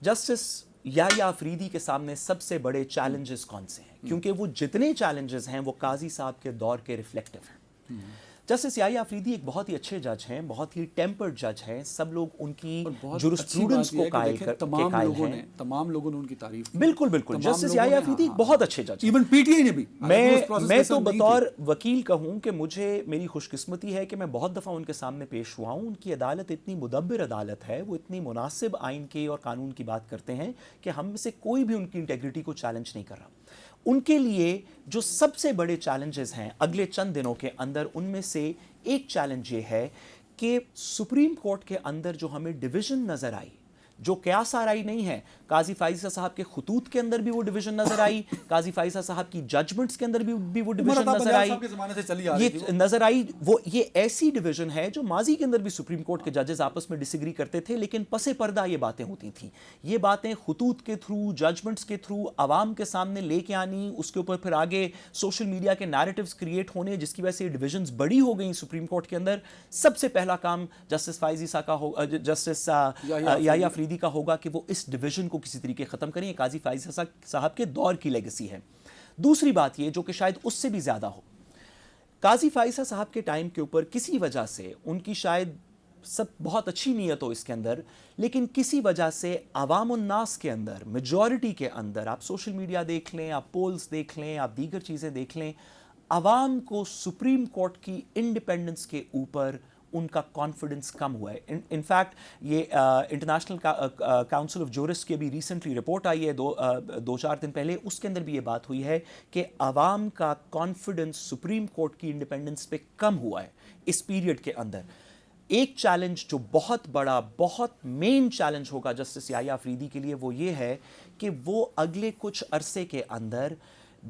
जस्टिस याहिया अफरीदी के सामने सबसे बड़े चैलेंजेस कौन से हैं? क्योंकि वो जितने चैलेंजेस हैं वो काजी साहब के दौर के रिफ्लेक्टिव हैं। जस्टिस याहिया अफरीदी एक बहुत ही अच्छे जज हैं, बहुत ही टेम्पर्ड जज हैं। सब लोग उनकी जुरिस्प्रूडेंस को कायल हैं। तमाम लोगों ने उनकी तारीफ की। बिल्कुल बिल्कुल, जस्टिस याहिया अफरीदी बहुत अच्छे जज, इवन पीटीआई ने भी। मैं तो बतौर वकील कहूं कि मुझे, मेरी खुशकिस्मती है कि मैं बहुत दफ़ा उनके सामने पेश हुआ हूं। उनकी अदालत इतनी मुदब्बिर अदालत है, वो इतनी मुनासिब आइन के और कानून की बात करते हैं कि हम में से कोई भी उनकी इंटेग्रिटी को चैलेंज नहीं कर रहा। उनके लिए जो सबसे बड़े चैलेंजेस हैं अगले चंद दिनों के अंदर, उनमें से एक चैलेंज ये है कि सुप्रीम कोर्ट के अंदर जो हमें डिवीजन नजर आई, जो कयास आराई नहीं है, काजी फाइजा साहब के खुतूत के अंदर भी वो डिवीजन नजर आई, काजी फाइजा साहब की जजमेंट्स के अंदर भी वो डिवीजन नजर आई, ये नजर आई। वो ये ऐसी डिवीजन है जो माजी के अंदर भी सुप्रीम कोर्ट के जजेस आपस में डिसएग्री करते थे, लेकिन पसे पर्दा ये बातें होती थी। ये बातें खुतूत के थ्रू, जजमेंट्स के थ्रू आवाम के सामने लेके आनी, उसके ऊपर फिर आगे सोशल मीडिया के नैरेटिव्स क्रिएट होने, जिसकी वजह से डिवीजन्स बड़ी हो गई सुप्रीम कोर्ट के अंदर। सबसे पहला काम जस्टिस फाइजी साहब का हो, जस्टिस याहिया अफरीदी का होगा कि वो इस डिवीजन को किसी तरीके खत्म करें। काजी फाइजा साहब के दौर की लेगेसी है। दूसरी बात ये, जो कि शायद उससे भी ज्यादा हो, काजी फाइजा साहब के टाइम के ऊपर किसी वजह से, उनकी शायद सब बहुत अच्छी नीयत हो इसके अंदर, लेकिन किसी वजह से अवाम उन्नास के अंदर, मेजॉरिटी के अंदर, आप सोशल मीडिया देख लें, आप पोल्स देख लें, आप दीगर चीजें देख लें, अवाम को सुप्रीम कोर्ट की इंडिपेंडेंस के ऊपर उनका कॉन्फिडेंस कम हुआ है। इनफैक्ट ये इंटरनेशनल काउंसिल ऑफ जूरिस्ट की अभी रिसेंटली रिपोर्ट आई है 2-4 दिन पहले, उसके अंदर भी ये बात हुई है कि अवाम का कॉन्फिडेंस सुप्रीम कोर्ट की इंडिपेंडेंस पे कम हुआ है इस पीरियड के अंदर। एक चैलेंज जो बहुत बड़ा, बहुत मेन चैलेंज होगा जस्टिस याह्या अफरीदी के लिए, वो ये है कि वो अगले कुछ अरसे के अंदर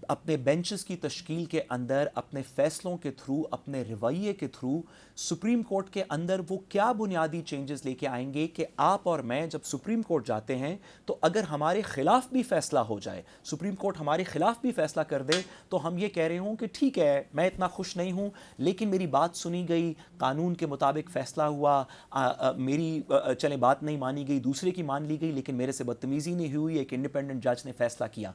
अपने बेंचेस की तश्कील के अंदर, अपने फैसलों के थ्रू, अपने रवैये के थ्रू सुप्रीम कोर्ट के अंदर वो क्या बुनियादी चेंजेस लेके आएंगे कि आप और मैं जब सुप्रीम कोर्ट जाते हैं तो अगर हमारे खिलाफ भी फैसला हो जाए, सुप्रीम कोर्ट हमारे खिलाफ भी फैसला कर दे, तो हम ये कह रहे हों कि ठीक है, मैं इतना खुश नहीं हूं लेकिन मेरी बात सुनी गई, कानून के मुताबिक फैसला हुआ, मेरी चले बात नहीं मानी गई, दूसरे की मान ली गई, लेकिन मेरे से बदतमीजी नहीं हुई, एक इंडिपेंडेंट जज ने फैसला किया।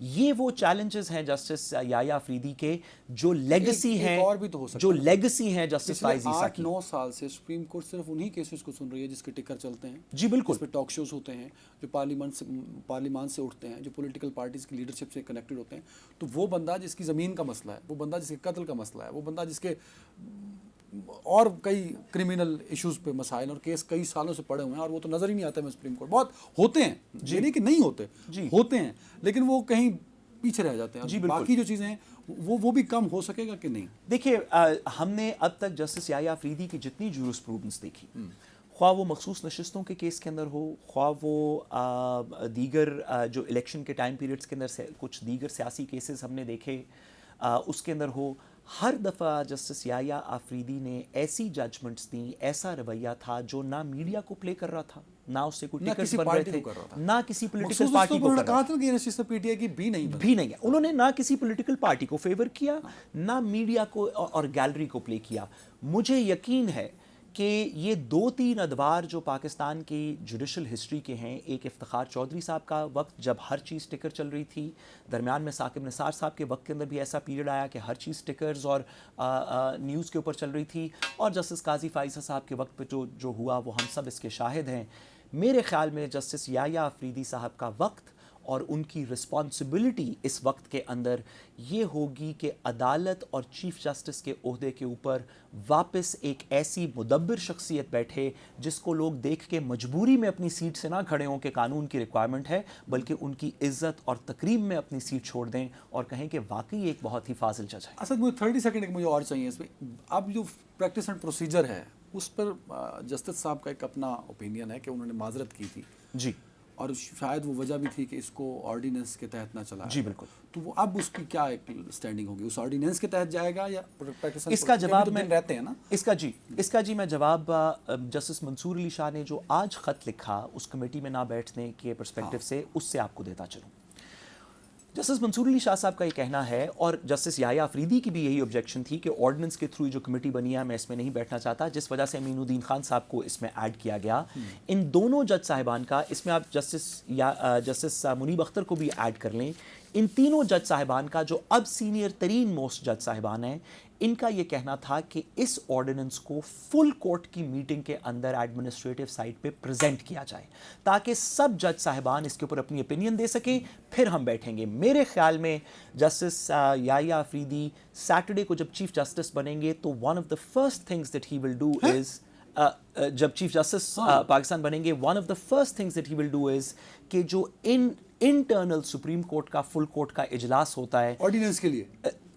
ये वो चैलेंजेस हैं जस्टिस याह्या अफरीदी के, जो लेगेसी हैं, और भी तो हो सकता जो है। लेगेसी हैं जस्टिस फाइज ईसा की। 8-9 साल से सुप्रीम कोर्ट सिर्फ उन्हीं केसेस को सुन रही है जिसके टिकर चलते हैं, जी बिल्कुल, जिस पे टॉक शोज होते हैं, जो पार्लियामेंट से उठते हैं, जो पॉलिटिकल पार्टीज की लीडरशिप से कनेक्टेड होते हैं। तो वो बंदा जिसकी ज़मीन का मसला है, वो बंदा जिसके कत्ल का मसला है, वो बंदा जिसके और कई क्रिमिनल इश्यूज पे मसाइल और केस कई सालों से पड़े हुए हैं और वो तो नज़र ही नहीं आता है सुप्रीम कोर्ट। बहुत होते हैं, ये नहीं कि नहीं होते, होते हैं, लेकिन वो कहीं पीछे रह जाते हैं। बाकी जो चीज़ें हैं वो भी कम हो सकेगा कि नहीं? देखिए, हमने अब तक जस्टिस याह्या अफरीदी की जितनी जूरिस्प्रूडेंस देखी, ख्वाह वो मखसूस नशिस्तों के केस के अंदर हो, ख्वाह वो दीगर जो इलेक्शन के टाइम पीरियड्स के अंदर से कुछ दीगर सियासी केसेस हमने देखे, उसके अंदर हो, हर दफ़ा जस्टिस याह्या अफरीदी ने ऐसी जजमेंट्स दी, ऐसा रवैया था जो ना मीडिया को प्ले कर रहा था, ना उससे कोई टिकट्स बन रहे थे, ना किसी पॉलिटिकल पार्टी को कर रहा था। पीटीआई की भी नहीं है। उन्होंने ना किसी पॉलिटिकल पार्टी को फेवर किया, ना मीडिया को और गैलरी को प्ले किया। मुझे यकीन है कि ये 2-3 अदवार जो पाकिस्तान की जुडिशल हिस्ट्री के हैं, एक इफ्तिखार चौधरी साहब का वक्त जब हर चीज़ टिकर चल रही थी, दरमियान में साकिब निसार साहब के वक्त के अंदर भी ऐसा पीरियड आया कि हर चीज़ टिकर्स और न्यूज़ के ऊपर चल रही थी, और जस्टिस काजी फाइज़ा साहब के वक्त पे जो हुआ वो हम सब इसके शाहिद हैं। मेरे ख्याल में जस्टिस याह्या अफरीदी साहब का वक्त और उनकी रिस्पॉन्सिबिलिटी इस वक्त के अंदर ये होगी कि अदालत और चीफ जस्टिस के ओहदे के ऊपर वापस एक ऐसी मुदब्बिर शख्सियत बैठे जिसको लोग देख के मजबूरी में अपनी सीट से ना खड़े हों कि कानून की रिक्वायरमेंट है, बल्कि उनकी इज्जत और तकरीम में अपनी सीट छोड़ दें और कहें कि वाकई एक बहुत ही फाजिल जज है। असद, मुझे 30 सेकंड मुझे और चाहिए इसमें। अब जो प्रैक्टिस एंड प्रोसीजर है उस पर जस्टिस साहब का एक अपना ओपिनियन है कि उन्होंने माजरत की थी जी, और शायद वो वजह भी थी कि इसको ऑर्डिनेंस के तहत ना चला। जी बिल्कुल। तो वो अब उसकी क्या एक स्टैंडिंग होगी, उस ऑर्डिनेंस के तहत जाएगा या इसका जवाब में रहते हैं ना? इसका जी मैं जवाब जस्टिस मंसूर अली शाह ने जो आज ख़त लिखा उस कमेटी में ना बैठने के पर्सपेक्टिव से, उससे आपको देता चलूँ। जस्टिस मंसूर अली शाह साहब का ये कहना है, और जस्टिस याह्या अफरीदी की भी यही ऑब्जेक्शन थी कि ऑर्डिनेंस के थ्रू जो कमेटी बनी है मैं इसमें नहीं बैठना चाहता, जिस वजह से अमीनुद्दीन खान साहब को इसमें ऐड किया गया। इन दोनों जज साहिबान का, इसमें आप जस्टिस मुनीब अख्तर को भी ऐड कर लें, इन तीनों जज साहिबान का जो अब सीनियर तरीन मोस्ट जज साहिबान हैं, इनका यह कहना था कि इस ऑर्डिनेंस को फुल कोर्ट की मीटिंग के अंदर एडमिनिस्ट्रेटिव साइड पे प्रेजेंट किया जाए ताकि सब जज साहिबान इसके ऊपर अपनी ओपिनियन दे सकें, फिर हम बैठेंगे। मेरे ख्याल में जस्टिस याह्या अफरीदी सैटरडे को जब चीफ जस्टिस बनेंगे तो one of the first things that he will do is, जब चीफ जस्टिस पाकिस्तान बनेंगे, one of the first things that he will do is कि जो इंटरनल सुप्रीम कोर्ट का फुल कोर्ट का इजलास होता है, ऑर्डिनेंस के लिए,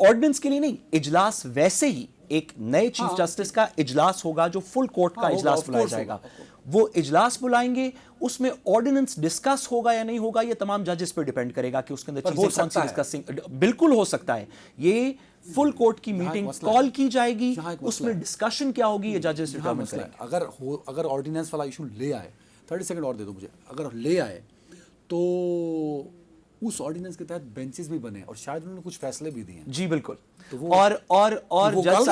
ऑर्डिनेंस के लिए नहीं, इजलास वैसे ही एक नए चीफ जस्टिस का इजलास होगा जो फुल कोर्ट का इजलास बुलाया जाएगा, वो इजलास बुलाएंगे, उसमें ऑर्डिनेंस डिस्कस होगा या नहीं होगा ये तमाम जजेस पर डिपेंड करेगा कि उसके अंदर चीजें कौन सी डिस्कसिंग, बिल्कुल हो सकता है। ये फुल कोर्ट की मीटिंग कॉल की जाएगी, उसमें डिस्कशन क्या होगी ये जजेस डिटरमाइन करेंगे। अगर ऑर्डिनेंस वाला इशू ले आए, 30 सेकंड और दे दो मुझे, अगर ले आए तो उस ऑर्डिनेंस के तहत बेंचेस भी बने और शायद उन्होंने कुछ फैसले भी दिए। जी बिल्कुल। तो और जज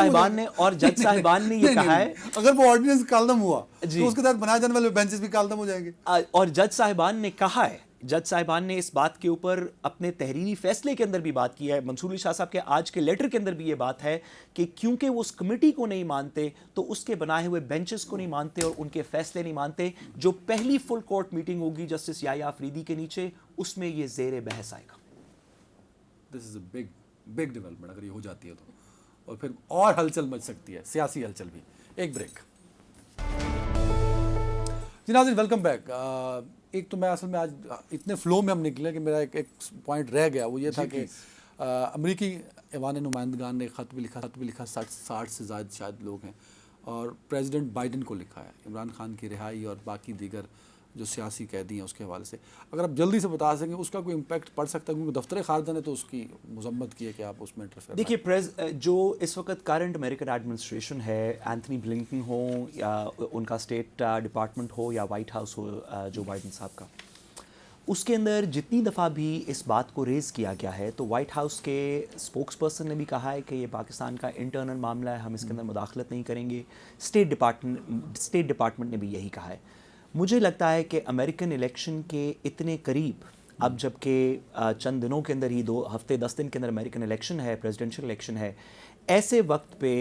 साहिबान ने ये कहा है, अगर वो ऑर्डिनेंस कालदम हुआ तो उसके तहत बनाए जाने वाले बेंचेस भी कालदम हो जाएंगे। और जज साहिबान ने कहा है, जज साहिबान ने इस बात के ऊपर अपने तहरीरी फैसले के अंदर भी बात की है, मंसूर अली शाह साहब के आज के लेटर के अंदर भी ये बात है कि क्योंकि वो उस कमेटी को नहीं मानते तो उसके बनाए हुए बेंचेस को नहीं मानते और उनके फैसले नहीं मानते, जो पहली फुल कोर्ट मीटिंग होगी जस्टिस याह्या अफरीदी के नीचे, उसमें ये ज़ेरे बहस आएगा। This is a big development अगर ये हो जाती है तो, और फिर और हलचल मच सकती है, सियासी हलचल भी। एक ब्रेक। जी नाज़रीन, वेलकम बैक। एक तो मैं असल में आज इतने फ्लो में हम निकले कि मेरा एक पॉइंट रह गया, वो ये था कि अमरीकी ऐवान नुमाइंदगान ने ख़त भी लिखा, 60 से ज़्यादा शायद लोग हैं, और प्रेसिडेंट बाइडेन को लिखा है इमरान खान की रिहाई और बाकी दीगर जो सियासी कैदी हैं उसके हवाले से, अगर आप जल्दी से बता सकें उसका कोई इम्पैक्ट पड़ सकता है, क्योंकि दफ्तर खारजा ने तो उसकी मजम्मत की है कि आप उसमें इंटरफेयर। देखिए जो इस वक्त करंट अमेरिकन एडमिनिस्ट्रेशन है, एंथनी ब्लिंकन हो या उनका स्टेट डिपार्टमेंट हो या वाइट हाउस हो जो बाइडन साहब का, उसके अंदर जितनी दफ़ा भी इस बात को रेज़ किया गया है तो वाइट हाउस के स्पोक्स पर्सन ने भी कहा है कि ये पाकिस्तान का इंटरनल मामला है, हम इसके अंदर मुदाखलत नहीं करेंगे। स्टेट डिपार्टमेंट ने भी यही कहा है। मुझे लगता है कि अमेरिकन इलेक्शन के इतने करीब, अब जबकि चंद दिनों के अंदर ही 2 हफ्ते 10 दिन के अंदर अमेरिकन इलेक्शन है, प्रेसिडेंशियल इलेक्शन है, ऐसे वक्त पे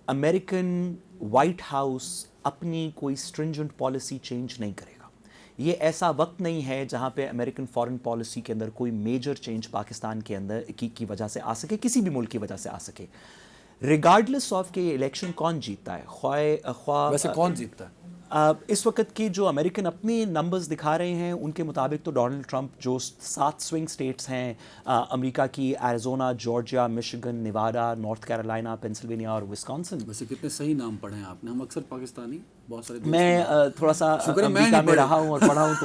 अमेरिकन वाइट हाउस अपनी कोई स्ट्रिंजेंट पॉलिसी चेंज नहीं करेगा। ये ऐसा वक्त नहीं है जहाँ पे अमेरिकन फॉरेन पॉलिसी के अंदर कोई मेजर चेंज पाकिस्तान के अंदर की वजह से आ सके, किसी भी मुल्क की वजह से आ सके, रिगार्डलेस ऑफ के इलेक्शन कौन जीतता है। वैसे कौन जीतता है इस वक्त की जो अमेरिकन अपने नंबर्स दिखा रहे हैं उनके मुताबिक तो डोनाल्ड ट्रंप, जो 7 स्विंग स्टेट्स हैं अमेरिका की, Arizona, Georgia, Michigan, Nevada, north Carolina, Pennsylvania और विस्कॉन्सिन। वैसे कितने सही नाम पढ़े हैं आपने, हम अक्सर पाकिस्तानी बहुत सारे मैं थोड़ा सा अमेरिका में रहा हूँ और पढ़ा हूँ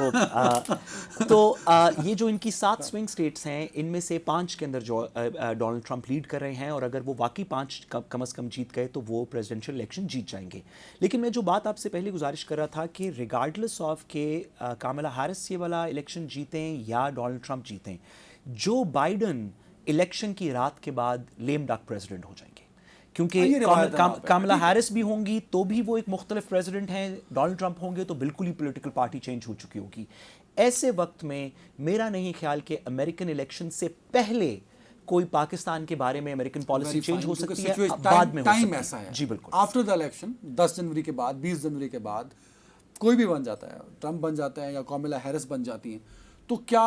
तो ये जो इनकी 7 स्विंग स्टेट्स हैं इनमें से 5 के अंदर जो डोनाल्ड ट्रंप लीड कर रहे हैं, और अगर वो बाकी 5 कम अज़ कम जीत गए तो वो प्रेसिडेंशियल इलेक्शन जीत जाएंगे। लेकिन मैं जो बात आपसे पहले गुजारिश कर रहा था कि रिगार्डलेस ऑफ के कामला हैरिस ये वाला इलेक्शन जीतें या डोनाल्ड ट्रंप जीतें, जो बाइडन इलेक्शन की रात के बाद लेम डक प्रेसिडेंट हो जाएंगे, क्योंकि कामला हैरिस भी होंगी तो भी वो एक मुख्तलिफ प्रेसिडेंट हैं, डोनाल्ड ट्रंप होंगे तो बिल्कुल ही पॉलिटिकल पार्टी चेंज हो चुकी होगी। ऐसे वक्त में मेरा नहीं ख्याल कि अमेरिकन इलेक्शन से पहले कोई पाकिस्तान के बारे में अमेरिकन पॉलिसी चेंज हो सकती है, बाद में टाइम ऐसा है। जी बिल्कुल, आफ्टर द इलेक्शन 10 जनवरी के बाद, 20 जनवरी के बाद कोई भी बन जाता है, ट्रंप बन जाते हैं या कामला हैरिस बन जाती हैं, तो क्या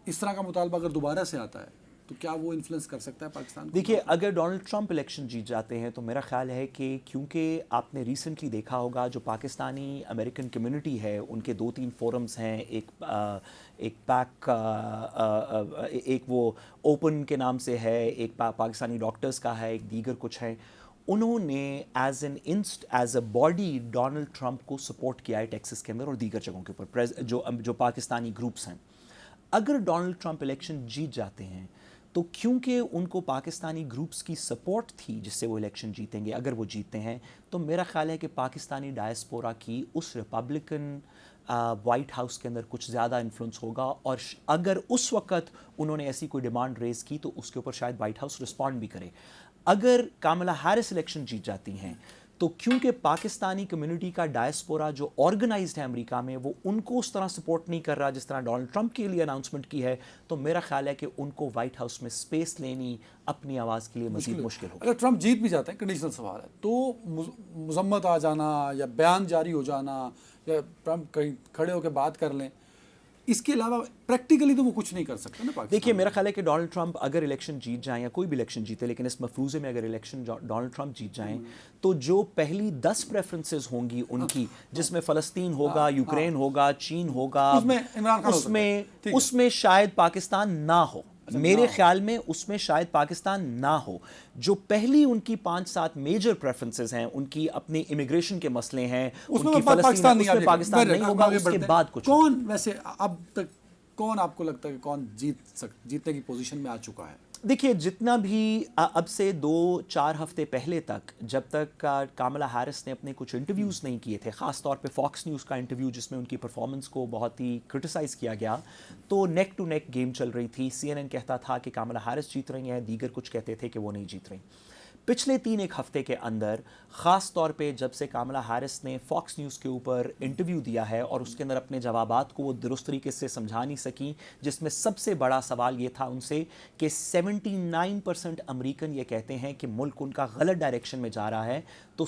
इस तरह का मुतालबा अगर दोबारा से आता है तो क्या वो इन्फ्लुएंस कर सकता है पाकिस्तान को? देखिए, अगर डोनाल्ड ट्रंप इलेक्शन जीत जाते हैं तो मेरा ख्याल है कि, क्योंकि आपने रिसेंटली देखा होगा जो पाकिस्तानी अमेरिकन कम्युनिटी है उनके 2-3 फोरम्स हैं, एक पैक, एक वो ओपन के नाम से है, एक पाकिस्तानी डॉक्टर्स का है, एक दीगर कुछ है, उन्होंने as a body Donald Trump को सपोर्ट किया है टेक्सास के अंदर और दीगर जगहों के ऊपर, जो पाकिस्तानी ग्रुप्स हैं। अगर डोनाल्ड ट्रंप इलेक्शन जीत जाते हैं तो क्योंकि उनको पाकिस्तानी ग्रुप्स की सपोर्ट थी जिससे वो इलेक्शन जीतेंगे, अगर वो जीतते हैं तो मेरा ख्याल है कि पाकिस्तानी डायस्पोरा की उस रिपब्लिकन वाइट हाउस के अंदर कुछ ज़्यादा इन्फ्लुएंस होगा, और अगर उस वक्त उन्होंने ऐसी कोई डिमांड रेज़ की तो उसके ऊपर शायद वाइट हाउस रिस्पॉन्ड भी करे। अगर कामला हैरिस इलेक्शन जीत जाती हैं तो क्योंकि पाकिस्तानी कम्युनिटी का डायस्पोरा जो ऑर्गेनाइज्ड है अमेरिका में, वो उनको उस तरह सपोर्ट नहीं कर रहा जिस तरह डोनाल्ड ट्रंप के लिए अनाउंसमेंट की है, तो मेरा ख्याल है कि उनको वाइट हाउस में स्पेस लेनी अपनी आवाज़ के लिए मज़ीद मुश्किल होगा। अगर ट्रंप जीत भी जाते हैं, कंडीशनल सवाल है, तो मजम्मत आ जाना या बयान जारी हो जाना या ट्रंप कहीं खड़े होकर बात कर लें, इसके अलावा प्रैक्टिकली तो वो कुछ नहीं कर सकते ना पाकिस्तान। देखिए, मेरा ख्याल है कि डोनाल्ड ट्रंप अगर इलेक्शन जीत जाएं या कोई भी इलेक्शन जीते, लेकिन इस मफरूज़े में अगर इलेक्शन डोनाल्ड ट्रंप जीत जाएं तो जो पहली 10 प्रेफरेंसेस होंगी उनकी, जिसमें फ़लस्तीन होगा, यूक्रेन होगा, चीन होगा, उसमें शायद पाकिस्तान ना हो। मेरे ख्याल में उसमें शायद पाकिस्तान ना हो। जो पहली उनकी 5-7 मेजर प्रेफरेंसेस हैं, उनकी अपने इमिग्रेशन के मसले हैं, उनकी पाकिस्तान नहीं होगा, उसके बाद कुछ। कौन वैसे अब तक कौन आपको लगता है कि कौन जीतने की पोजीशन में आ चुका है? देखिए, जितना भी अब से 2-4 हफ्ते पहले तक, जब तक कामला हैरिस ने अपने कुछ इंटरव्यूज़ नहीं किए थे, ख़ास तौर पे फॉक्स न्यूज़ का इंटरव्यू जिसमें उनकी परफॉर्मेंस को बहुत ही क्रिटिसाइज़ किया गया, तो नेक टू नेक गेम चल रही थी। CNN कहता था कि कामला हैरिस जीत रही हैं, दीगर कुछ कहते थे कि वो नहीं जीत रही। पिछले 3-1 हफ्ते के अंदर, ख़ास तौर पे जब से कामला हैरिस ने फॉक्स न्यूज़ के ऊपर इंटरव्यू दिया है और उसके अंदर अपने जवाबात को वो दुरुस्त तरीके से समझा नहीं सकी, जिसमें सबसे बड़ा सवाल ये था उनसे कि 79% अमेरिकन ये कहते हैं कि मुल्क उनका गलत डायरेक्शन में जा रहा है। तो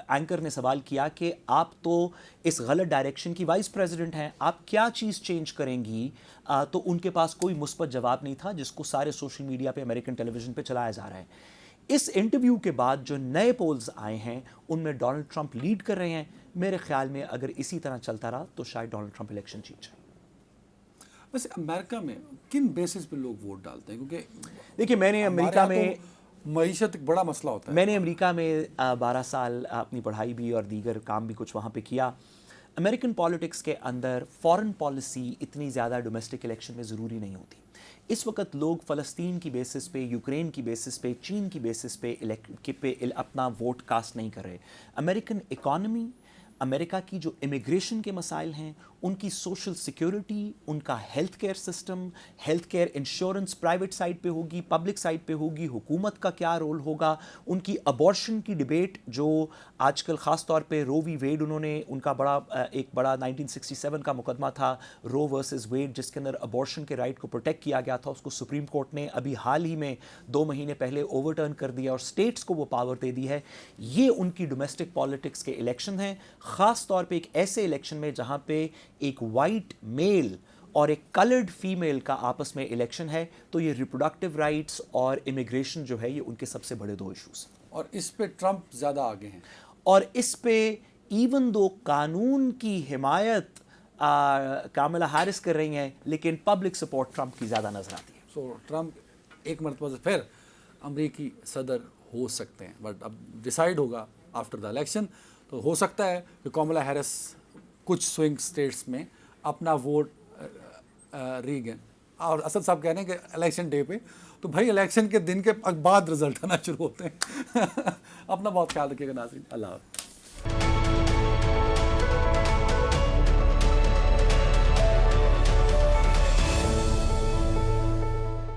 एंकर ने सवाल किया कि आप तो इस गलत डायरेक्शन की वाइस प्रेसिडेंट हैं, आप क्या चीज़ चेंज करेंगी? तो उनके पास कोई मुस्बत जवाब नहीं था, जिसको सारे सोशल मीडिया पे, अमेरिकन टेलीविज़न पे चलाया जा रहा है। इस इंटरव्यू के बाद जो नए पोल्स आए हैं उनमें डोनाल्ड ट्रंप लीड कर रहे हैं। मेरे ख्याल में अगर इसी तरह चलता रहा तो शायद डोनाल्ड ट्रंप इलेक्शन जीत जाए। वैसे अमेरिका में किन बेसिस पे लोग वोट डालते हैं? क्योंकि देखिए, मैंने अमेरिका में मईशत एक बड़ा मसला होता है। मैंने अमेरिका में 12 साल अपनी पढ़ाई भी और दीगर काम भी कुछ वहाँ पे किया। अमेरिकन पॉलिटिक्स के अंदर फॉरेन पॉलिसी इतनी ज़्यादा डोमेस्टिक इलेक्शन में ज़रूरी नहीं होती। इस वक्त लोग फ़लस्तीन की बेसिस पे, यूक्रेन की बेसिस पे, चीन की बेसिस पे अपना वोट कास्ट नहीं कर रहे। अमेरिकन इकॉनमी, अमेरिका की जो इमिग्रेशन के मसाइल हैं, उनकी सोशल सिक्योरिटी, उनका health care system, health care insurance private side पे होगी, पब्लिक साइड पे होगी, हुकूमत का क्या रोल होगा, उनकी अबॉर्शन की डिबेट जो आजकल ख़ास तौर पे रो वी वेड, उन्होंने उनका एक बड़ा 1967 का मुकदमा था रो वर्सेस वेड, जिसके अंदर अबॉर्शन के राइट को प्रोटेक्ट किया गया था। उसको सुप्रीम कोर्ट ने अभी हाल ही में 2 महीने पहले ओवरटर्न कर दिया और स्टेट्स को वो पावर दे दी है। ये उनकी डोमेस्टिक पॉलिटिक्स के इलेक्शन हैं, ख़ास तौर पे एक ऐसे इलेक्शन में जहाँ पे एक वाइट मेल और एक कलर्ड फीमेल का आपस में इलेक्शन है। तो ये रिप्रोडक्टिव राइट्स और इमिग्रेशन जो है, ये उनके सबसे बड़े 2 इश्यूज हैं। और इस पे ट्रंप ज़्यादा आगे हैं। और इस पे इवन दो कानून की हिमायत कामला हैरिस कर रही हैं, लेकिन पब्लिक सपोर्ट ट्रंप की ज़्यादा नजर आती है। सो ट्रंप एक मरतबा से फिर अमेरिकी सदर हो सकते हैं, बट अब डिसाइड होगा आफ्टर द इलेक्शन। तो हो सकता है कि कामला हैरिस कुछ स्विंग स्टेट्स में अपना वोट रीगेन। और असद साहब कह रहे हैं कि इलेक्शन डे पे, तो भाई इलेक्शन के दिन के बाद रिजल्ट आना शुरू होते हैं। अपना बहुत ख्याल रखिएगा नाज़रीन। अल्लाह हाफ़िज़।